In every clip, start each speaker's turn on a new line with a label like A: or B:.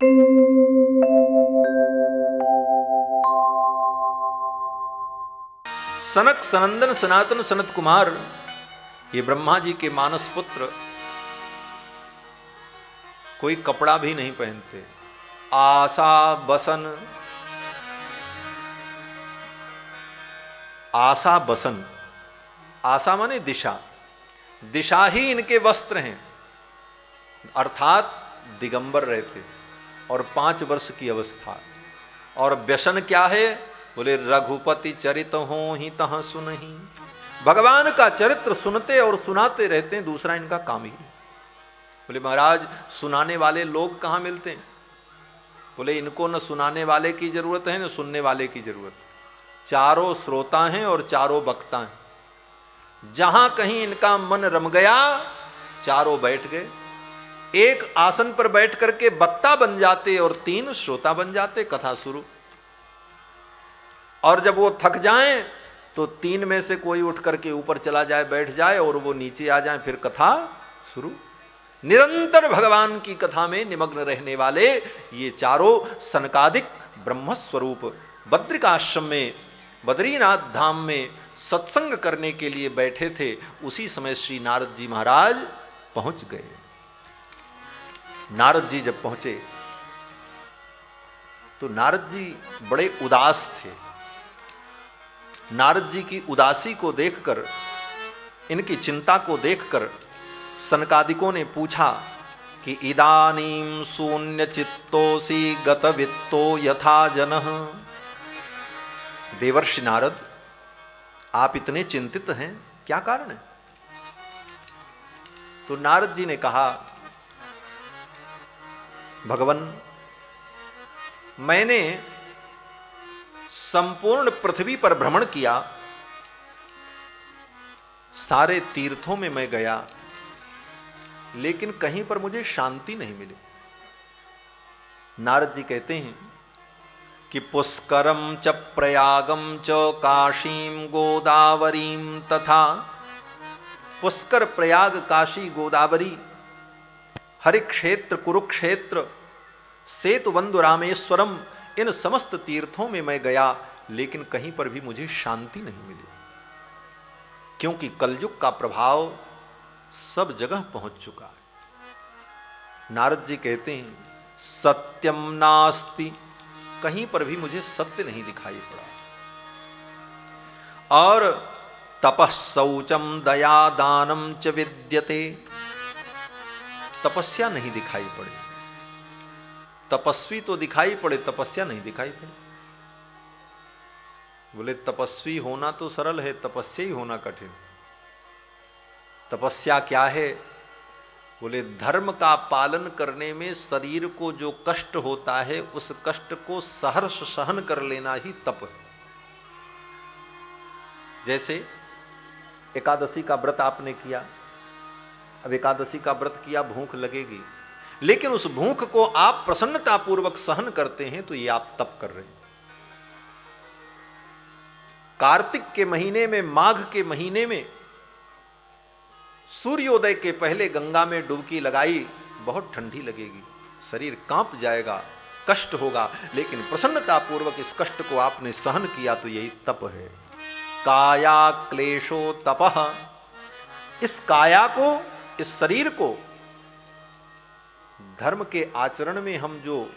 A: सनक सनंदन सनातन सनत कुमार, ये ब्रह्मा जी के मानस पुत्र कोई कपड़ा भी नहीं पहनते। आशा बसन, आशा बसन, आशा माने दिशा, दिशा ही इनके वस्त्र हैं, अर्थात दिगंबर रहते और 5 वर्ष की अवस्था। और व्यसन क्या है? बोले रघुपति चरित हो ही तह सुनहि, भगवान का चरित्र सुनते और सुनाते रहते हैं, दूसरा इनका काम ही। बोले महाराज सुनाने वाले लोग कहाँ मिलते हैं? बोले इनको न सुनाने वाले की जरूरत है न सुनने वाले की जरूरत, चारों श्रोता हैं और चारों वक्ता हैं। जहां कहीं इनका मन रम गया चारों बैठ गए, एक आसन पर बैठ करके वक्ता बन जाते और 3 श्रोता बन जाते, कथा शुरू। और जब वो थक जाएं तो 3 में से कोई उठ करके ऊपर चला जाए, बैठ जाए, और वो नीचे आ जाए, फिर कथा शुरू। निरंतर भगवान की कथा में निमग्न रहने वाले ये चारों सनकादिक ब्रह्म स्वरूप बद्रिकाश्रम में, बद्रीनाथ धाम में सत्संग करने के लिए बैठे थे। उसी समय श्री नारद जी महाराज पहुंच गए। नारद जी जब पहुंचे तो नारद जी बड़े उदास थे। नारद जी की उदासी को देखकर, इनकी चिंता को देखकर सनकादिकों ने पूछा कि इदानीं शून्य चित्तोसी गतवित्तो यथा जनः। देवर्षि नारद, आप इतने चिंतित हैं, क्या कारण है? तो नारद जी ने कहा, भगवन, मैंने संपूर्ण पृथ्वी पर भ्रमण किया, सारे तीर्थों में मैं गया, लेकिन कहीं पर मुझे शांति नहीं मिली। नारद जी कहते हैं कि पुष्करम च प्रयागम च काशीम गोदावरीम तथा। पुष्कर, प्रयाग, काशी, गोदावरी, हरिक्षेत्र, कुरुक्षेत्र, सेतुबंधु, रामेश्वरम, इन समस्त तीर्थों में मैं गया, लेकिन कहीं पर भी मुझे शांति नहीं मिली, क्योंकि कलयुग का प्रभाव सब जगह पहुंच चुका है। नारद जी कहते हैं सत्यम नास्ति, कहीं पर भी मुझे सत्य नहीं दिखाई पड़ा। और तपः शौचम दया दानम च विद्यते, तपस्या नहीं दिखाई पड़ी। तपस्वी तो दिखाई पड़े, तपस्या नहीं दिखाई पड़ी। बोले तपस्वी होना तो सरल है, तपस्या ही होना कठिन। तपस्या क्या है? बोले धर्म का पालन करने में शरीर को जो कष्ट होता है, उस कष्ट को सहर्ष सहन कर लेना ही तप है। जैसे एकादशी का व्रत आपने किया, अब एकादशी का व्रत किया, भूख लगेगी, लेकिन उस भूख को आप प्रसन्नतापूर्वक सहन करते हैं, तो ये आप तप कर रहे हैं। कार्तिक के महीने में, माघ के महीने में सूर्योदय के पहले गंगा में डुबकी लगाई, बहुत ठंडी लगेगी, शरीर कांप जाएगा, कष्ट होगा, लेकिन प्रसन्नतापूर्वक इस कष्ट को आपने सहन किया, तो यही तप है। काया क्लेशो तपः, इस काया को, इस शरीर को धर्म के आचरण में हम जो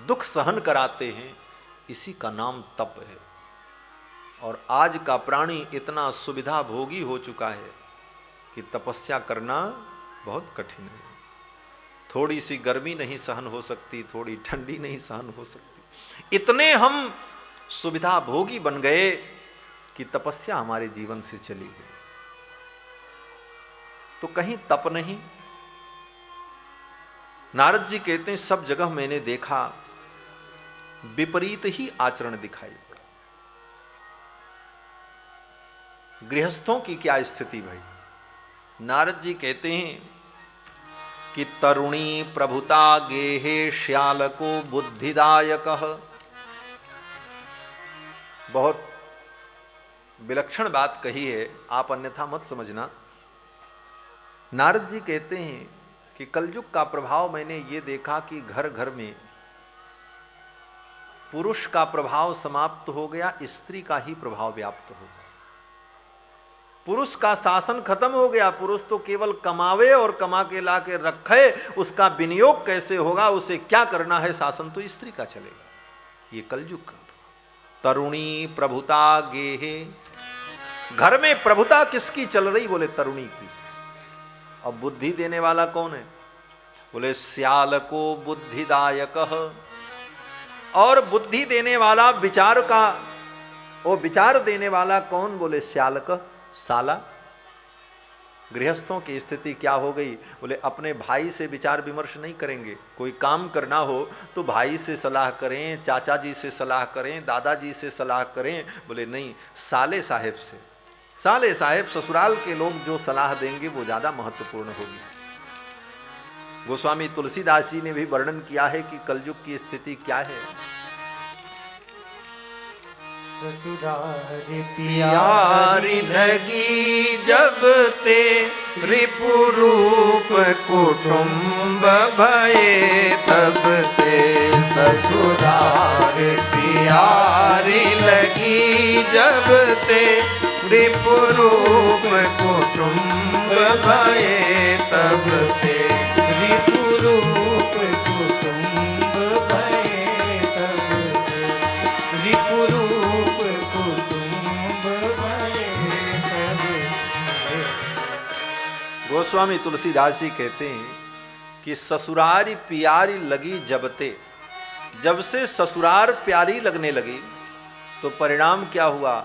A: दुख सहन कराते हैं, इसी का नाम तप है। और आज का प्राणी इतना सुविधा भोगी हो चुका है कि तपस्या करना बहुत कठिन है। थोड़ी सी गर्मी नहीं सहन हो सकती, थोड़ी ठंडी नहीं सहन हो सकती। इतने हम सुविधा भोगी बन गए कि तपस्या हमारे जीवन से चली गई। तो कहीं तप नहीं। नारद जी कहते हैं सब जगह मैंने देखा, विपरीत ही आचरण दिखाई पड़ा। गृहस्थों की क्या स्थिति भाई? नारद जी कहते हैं कि तरुणी प्रभुता गेहे श्यालको बुद्धिदायकः। बहुत विलक्षण बात कही है, आप अन्यथा मत समझना। नारद जी कहते हैं कि कलयुग का प्रभाव मैंने ये देखा कि घर घर में पुरुष का प्रभाव समाप्त हो गया, स्त्री का ही प्रभाव व्याप्त हो गया। पुरुष का शासन खत्म हो गया। पुरुष तो केवल कमावे और कमा के ला के रखे, उसका विनियोग कैसे होगा, उसे क्या करना है, शासन तो स्त्री का चलेगा। ये कलयुग का तरुणी प्रभुता गेहे। घर में प्रभुता किसकी चल रही? बोले तरुणी की। अब बुद्धि देने वाला कौन है? बोले श्याल को बुद्धिदायक। और बुद्धि देने वाला विचार का, वो विचार देने वाला कौन? बोले श्यालक, साला। गृहस्थों की स्थिति क्या हो गई? बोले अपने भाई से विचार विमर्श नहीं करेंगे। कोई काम करना हो तो भाई से सलाह करें, चाचा जी से सलाह करें, दादाजी से सलाह करें। बोले नहीं, साले साहेब से। साले साहेब ससुराल के लोग जो सलाह देंगे वो ज्यादा महत्वपूर्ण होगी। गोस्वामी तुलसीदास जी ने भी वर्णन किया है कि कलयुग की स्थिति क्या है।
B: ससुराल प्यारी लगी जब ते रिपुरूप कुटुंब भये तब ते। ससुराल प्यारी लगी जब ते रिपुरूप कुटुंब भये तब ते। रिपुरूप कुटुंब भये तब ते। रिपुरूप कुटुंब भये तब ते।
A: गोस्वामी तुलसीदास जी कहते हैं कि ससुरारी प्यारी लगी जबते। जब से ससुरार प्यारी लगने लगी तो परिणाम क्या हुआ?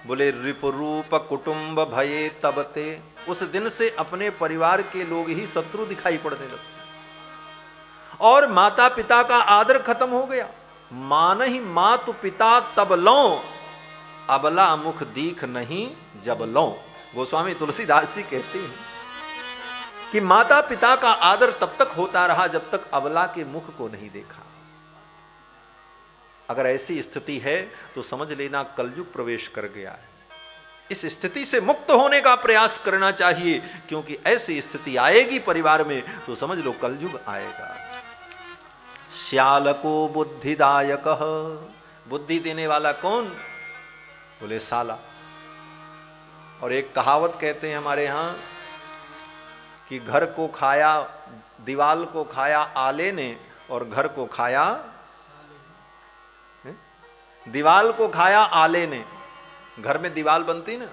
A: बोले रिपुरूप कुटुंब भये तबते। उस दिन से अपने परिवार के लोग ही शत्रु दिखाई पड़ने लगे और माता पिता का आदर खत्म हो गया। मान ही मातु पिता तब लो, अबला मुख दीख नहीं जब लो। गोस्वामी तुलसीदास जी कहते हैं कि माता पिता का आदर तब तक होता रहा जब तक अबला के मुख को नहीं देखा। अगर ऐसी स्थिति है तो समझ लेना कलयुग प्रवेश कर गया है। इस स्थिति से मुक्त होने का प्रयास करना चाहिए, क्योंकि ऐसी स्थिति आएगी परिवार में तो समझ लो कलयुग आएगा। श्याल को बुद्धिदायक। बुद्धि देने वाला कौन? बोले साला। और एक कहावत कहते हैं हमारे यहां कि घर को खाया, दीवाल को खाया आले ने और घर को खाया, दीवाल को खाया आले ने। घर में दीवाल बनती ना,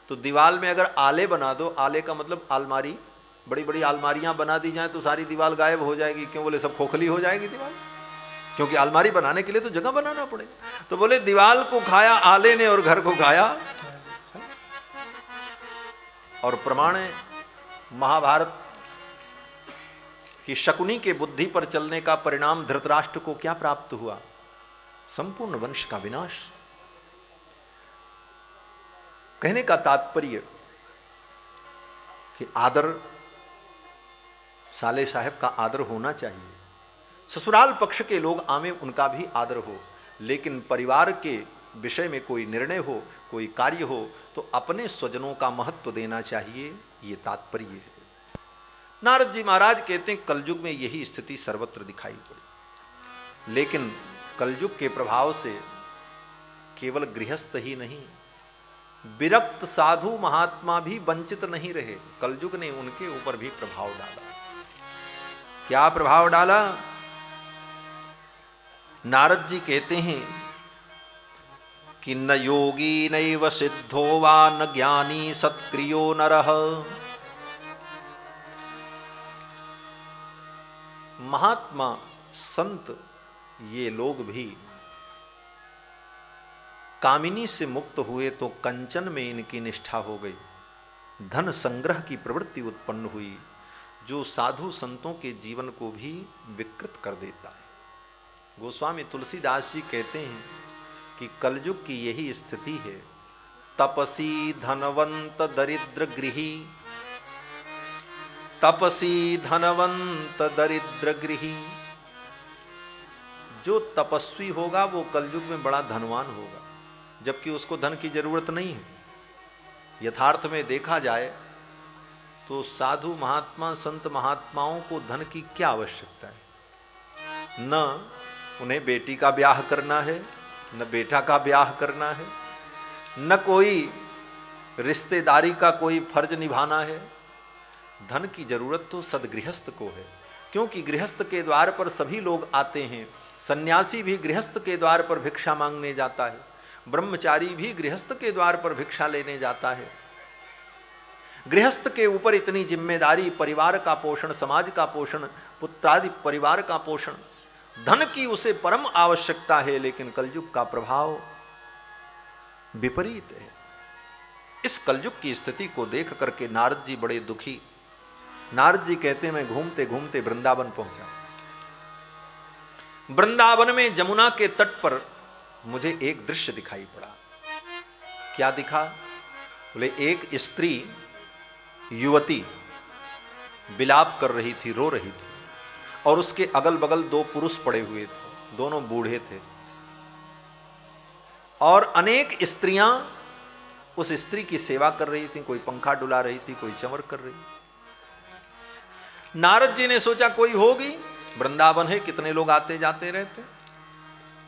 A: तो दीवाल में अगर आले बना दो, आले का मतलब अलमारी, बड़ी बड़ी अलमारियां बना दी जाए तो सारी दीवार गायब हो जाएगी। क्यों? बोले सब खोखली हो जाएगी दीवार, क्योंकि अलमारी बनाने के लिए तो जगह बनाना पड़ेगा। तो बोले दीवाल को खाया आले ने और घर को खाया। और प्रमाण है महाभारत की शकुनी के बुद्धि पर चलने का परिणाम धृतराष्ट्र को क्या प्राप्त हुआ? संपूर्ण वंश का विनाश। कहने का तात्पर्य कि आदर, साले साहब का आदर होना चाहिए। ससुराल पक्ष के लोग आवे, उनका भी आदर हो, लेकिन परिवार के विषय में कोई निर्णय हो, कोई कार्य हो तो अपने स्वजनों का महत्व देना चाहिए। ये तात्पर्य है। नारद जी महाराज कहते हैं कलयुग में यही स्थिति सर्वत्र दिखाई पड़ी। लेकिन कलयुग के प्रभाव से केवल गृहस्थ ही नहीं, विरक्त साधु महात्मा भी वंचित नहीं रहे। कलयुग ने उनके ऊपर भी प्रभाव डाला। क्या प्रभाव डाला? नारद जी कहते हैं कि न योगी नैव सिद्धो वा न ज्ञानी सत्क्रियो नरः। महात्मा संत ये लोग भी कामिनी से मुक्त हुए तो कंचन में इनकी निष्ठा हो गई, धन संग्रह की प्रवृत्ति उत्पन्न हुई, जो साधु संतों के जीवन को भी विकृत कर देता है। गोस्वामी तुलसीदास जी कहते हैं कि कलयुग की यही स्थिति है। तपसी धनवंत दरिद्र गृही, तपसी धनवंत दरिद्र गृही। जो तपस्वी होगा वो कलयुग में बड़ा धनवान होगा, जबकि उसको धन की जरूरत नहीं है। यथार्थ में देखा जाए तो साधु महात्मा संत महात्माओं को धन की क्या आवश्यकता है? न उन्हें बेटी का ब्याह करना है, न बेटा का ब्याह करना है, न कोई रिश्तेदारी का कोई फर्ज निभाना है। धन की जरूरत तो सदगृहस्थ को है, क्योंकि गृहस्थ के द्वार पर सभी लोग आते हैं। सन्यासी भी गृहस्थ के द्वार पर भिक्षा मांगने जाता है, ब्रह्मचारी भी गृहस्थ के द्वार पर भिक्षा लेने जाता है। गृहस्थ के ऊपर इतनी जिम्मेदारी, परिवार का पोषण, समाज का पोषण, पुत्रादि परिवार का पोषण, धन की उसे परम आवश्यकता है। लेकिन कलयुग का प्रभाव विपरीत है। इस कलयुग की स्थिति को देख करके नारद जी बड़े दुखी। नारद जी कहते मैं घूमते घूमते वृंदावन पहुंचा। वृंदावन में जमुना के तट पर मुझे एक दृश्य दिखाई पड़ा। क्या दिखा? बोले एक स्त्री युवती विलाप कर रही थी, रो रही थी, और उसके अगल बगल दो पुरुष पड़े हुए थे, दोनों बूढ़े थे, और अनेक स्त्रियां उस स्त्री की सेवा कर रही थी। कोई पंखा डुला रही थी, कोई चमर कर रही। नारद जी ने सोचा कोई होगी, वृंदावन है, कितने लोग आते जाते रहते।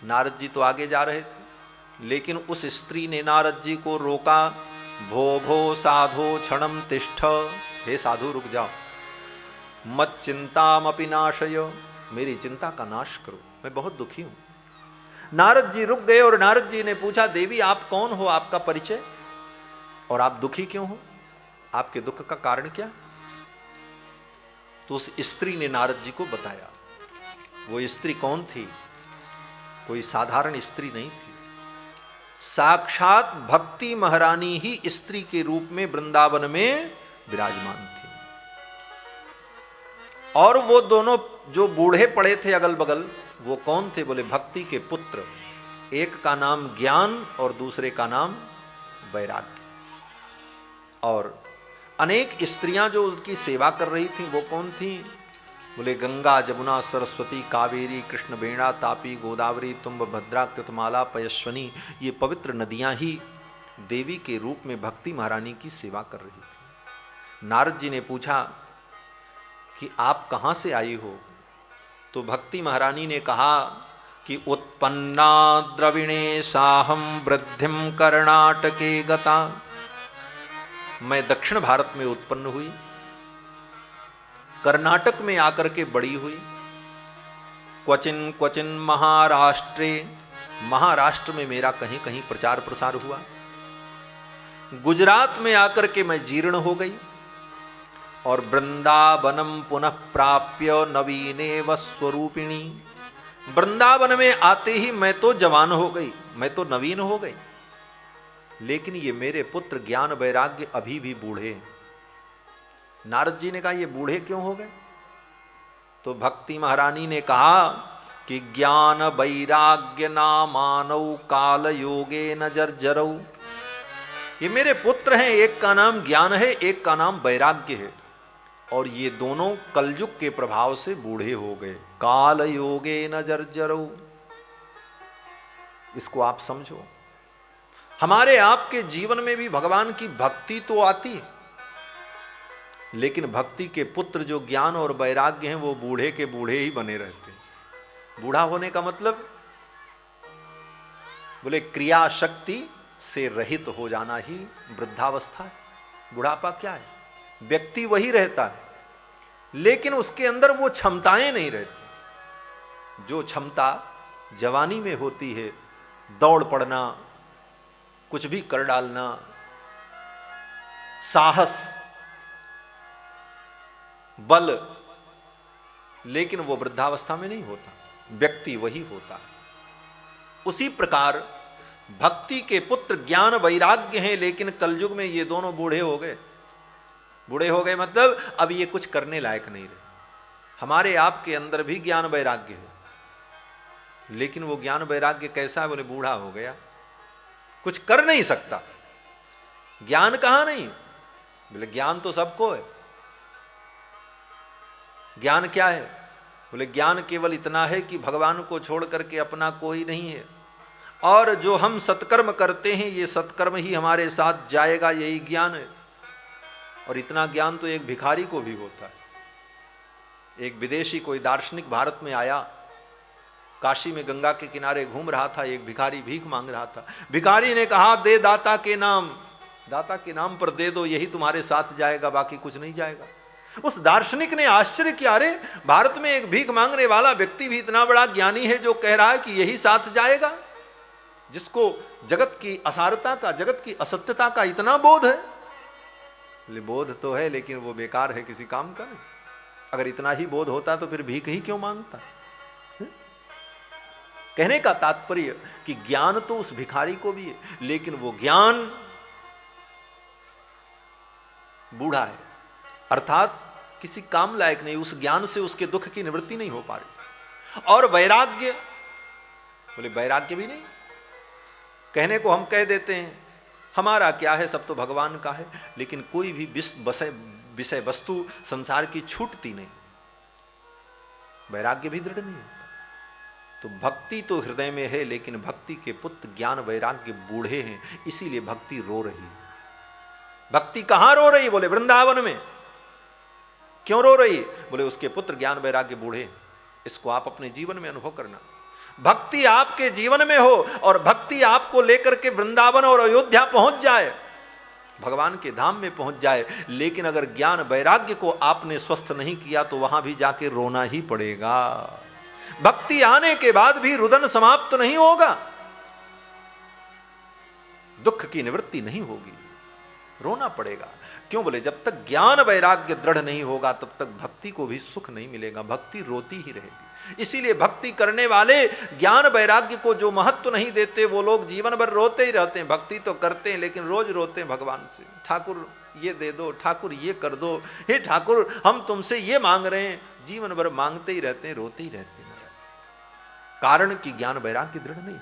A: नारद जी तो आगे जा रहे थे, लेकिन उस स्त्री ने नारद जी को रोका। भो भो साधो क्षणम तिष्ठ, हे साधु रुक जाओ, मत चिंतामपि नाशय, मेरी चिंता का नाश करो, मैं बहुत दुखी हूं। नारद जी रुक गए और नारद जी ने पूछा, देवी आप कौन हो, आपका परिचय, और आप दुखी क्यों हो, आपके दुख का कारण क्या? तो उस स्त्री ने नारद जी को बताया। वो स्त्री कौन थी? कोई साधारण स्त्री नहीं थी, साक्षात भक्ति महारानी ही स्त्री के रूप में वृंदावन में विराजमान थी। और वो दोनों जो बूढ़े पड़े थे अगल बगल, वो कौन थे? बोले भक्ति के पुत्र, एक का नाम ज्ञान और दूसरे का नाम वैराग्य। और अनेक स्त्रियां जो उनकी सेवा कर रही थी वो कौन थी? बोले गंगा जमुना सरस्वती कावेरी कृष्ण वेणा तापी गोदावरी तुम्ब भद्रा कृतमाला पयस्वनी, ये पवित्र नदियां ही देवी के रूप में भक्ति महारानी की सेवा कर रही थी। नारद जी ने पूछा कि आप कहाँ से आई हो? तो भक्ति महारानी ने कहा कि उत्पन्ना द्रविणे साहम वृद्धिम कर्णाटके गता, मैं दक्षिण भारत में उत्पन्न हुई, कर्नाटक में आकर के बड़ी हुई। क्वचिन क्वचिन महाराष्ट्रे, महाराष्ट्र में मेरा कहीं कहीं प्रचार प्रसार हुआ। गुजरात में आकर के मैं जीर्ण हो गई, और वृंदावनम पुनः प्राप्य नवीनेव स्वरूपिणी, वृंदावन में आते ही मैं तो जवान हो गई, मैं तो नवीन हो गई, लेकिन ये मेरे पुत्र ज्ञान वैराग्य अभी भी बूढ़े हैं। नारद जी ने कहा ये बूढ़े क्यों हो गए? तो भक्ति महारानी ने कहा कि ज्ञान वैराग्य नामानौ काल योगे न जर्जरौ, ये मेरे पुत्र हैं, एक का नाम ज्ञान है, एक का नाम वैराग्य है, और ये दोनों कलयुग के प्रभाव से बूढ़े हो गए। काल योगे न जर्जरौ, इसको आप समझो। हमारे आपके जीवन में भी भगवान की भक्ति तो आती है, लेकिन भक्ति के पुत्र जो ज्ञान और वैराग्य हैं वो बूढ़े के बूढ़े ही बने रहते हैं। बूढ़ा होने का मतलब बोले क्रिया शक्ति से रहित हो जाना ही वृद्धावस्था है। बुढ़ापा क्या है? व्यक्ति वही रहता है, लेकिन उसके अंदर वो क्षमताएं नहीं रहती जो क्षमता जवानी में होती है। दौड़ पड़ना, कुछ भी कर डालना, साहस, बल, लेकिन वो वृद्धावस्था में नहीं होता, व्यक्ति वही होता है। उसी प्रकार भक्ति के पुत्र ज्ञान वैराग्य हैं, लेकिन कलयुग में ये दोनों बूढ़े हो गए। बूढ़े हो गए मतलब अब ये कुछ करने लायक नहीं रहे। हमारे आपके अंदर भी ज्ञान वैराग्य है, लेकिन वो ज्ञान वैराग्य कैसा है? बोले बूढ़ा हो गया, कुछ कर नहीं सकता। ज्ञान कहां नहीं? बोले ज्ञान तो सबको है। ज्ञान क्या है? बोले ज्ञान केवल इतना है कि भगवान को छोड़ करके अपना कोई नहीं है, और जो हम सत्कर्म करते हैं ये सत्कर्म ही हमारे साथ जाएगा, यही ज्ञान है। और इतना ज्ञान तो एक भिखारी को भी होता है। एक विदेशी कोई दार्शनिक भारत में आया, काशी में गंगा के किनारे घूम रहा था, एक भिखारी भीख मांग रहा था। भिखारी ने कहा, दे दाता के नाम, दाता के नाम पर दे दो, यही तुम्हारे साथ जाएगा, बाकी कुछ नहीं जाएगा। उस दार्शनिक ने आश्चर्य किया, अरे भारत में एक भीख मांगने वाला व्यक्ति भी इतना बड़ा ज्ञानी है जो कह रहा है कि यही साथ जाएगा, जिसको जगत की असारता का, जगत की असत्यता का इतना बोध है। बोले बोध तो है, लेकिन वो बेकार है, किसी काम का नहीं। अगर इतना ही बोध होता तो फिर भीख ही क्यों मांगता। कहने का तात्पर्य कि ज्ञान तो उस भिखारी को भी है, लेकिन वो ज्ञान बूढ़ा है, अर्थात किसी काम लायक नहीं। उस ज्ञान से उसके दुख की निवृत्ति नहीं हो पा रही। और वैराग्य, बोले वैराग्य भी नहीं। कहने को हम कह देते हैं हमारा क्या है, सब तो भगवान का है, लेकिन कोई भी विषय वस्तु संसार की छूटती नहीं, वैराग्य भी दृढ़ नहीं होता। तो भक्ति तो हृदय में है, लेकिन भक्ति के पुत्र ज्ञान वैराग्य बूढ़े हैं, इसीलिए भक्ति रो रही है। भक्ति कहां रो रही? बोले वृंदावन में। क्यों रो रही? बोले उसके पुत्र ज्ञान वैराग्य बूढ़े। इसको आप अपने जीवन में अनुभव करना। भक्ति आपके जीवन में हो और भक्ति आपको लेकर के वृंदावन और अयोध्या पहुंच जाए, भगवान के धाम में पहुंच जाए, लेकिन अगर ज्ञान वैराग्य को आपने स्वस्थ नहीं किया तो वहां भी जाके रोना ही पड़ेगा। भक्ति आने के बाद भी रुदन समाप्त नहीं होगा, दुख की निवृत्ति नहीं होगी, रोना पड़ेगा। क्यों? बोले जब तक ज्ञान वैराग्य दृढ़ नहीं होगा तब तक भक्ति को भी सुख नहीं मिलेगा, भक्ति रोती ही रहेगी। इसीलिए भक्ति करने वाले ज्ञान वैराग्य को जो महत्व नहीं देते, वो लोग जीवन भर रोते ही रहते हैं। भक्ति तो करते हैं लेकिन रोज रोते हैं भगवान से, ठाकुर ये दे दो, ठाकुर ये कर दो, हे ठाकुर हम तुमसे ये मांग रहे हैं। जीवन भर मांगते ही रहते हैं, रोते ही रहते हैं, कारण कि ज्ञान वैराग्य दृढ़ नहीं।